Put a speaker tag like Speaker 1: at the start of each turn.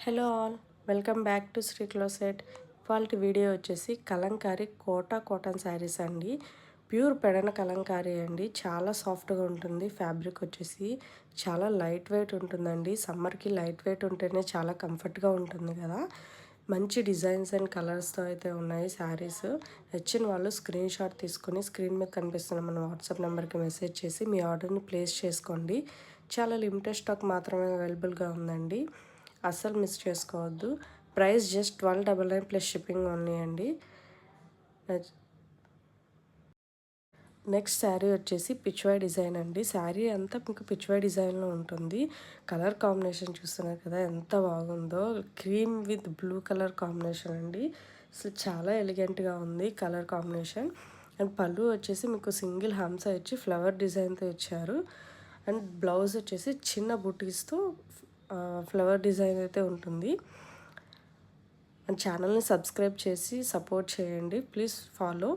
Speaker 1: Hello all, welcome back to Sri closet. ఇవాళ video వచ్చేసి Kalamkari quota cotton saris అండి. ప్యూర్ పెడన కలంకారీ అండి. చాలా సాఫ్ట్గా ఉంటుంది. ఫ్యాబ్రిక్ వచ్చేసి చాలా లైట్ వెయిట్ ఉంటుందండి. సమ్మర్కి లైట్ వెయిట్ ఉంటేనే చాలా కంఫర్ట్గా ఉంటుంది కదా. మంచి డిజైన్స్ అండ్ కలర్స్తో అయితే ఉన్నాయి శారీస్. నచ్చిన వాళ్ళు స్క్రీన్ షాట్ తీసుకొని స్క్రీన్ మీద కనిపిస్తున్న మన వాట్సాప్ నెంబర్కి మెసేజ్ చేసి మీ ఆర్డర్ని ప్లేస్ చేసుకోండి. చాలా లిమిటెడ్ స్టాక్ మాత్రమే అవైలబుల్గా ఉందండి. అస్సలు మిస్ చేసుకోవద్దు. Price just 1299 plus shipping only అండి. నెక్స్ట్ శారీ వచ్చేసి పిచ్వాయ్ డిజైన్ అండి. శారీ అంతా మీకు పిచ్వాయ్ డిజైన్లో ఉంటుంది. కలర్ కాంబినేషన్ చూస్తున్నారు కదా ఎంత బాగుందో. Cream with blue colour combination అండి. అసలు చాలా ఎలిగెంట్గా ఉంది కలర్ కాంబినేషన్. అండ్ పళ్ళు వచ్చేసి మీకు సింగిల్ హంస ఇచ్చి ఫ్లవర్ డిజైన్తో ఇచ్చారు. అండ్ బ్లౌజ్ వచ్చేసి చిన్న బుటీస్తో ఫ్లవర్ డిజైన్ అయితే ఉంటుంది. అండ్ ఛానల్ని సబ్స్క్రైబ్ చేసి సపోర్ట్ చేయండి. Please follow.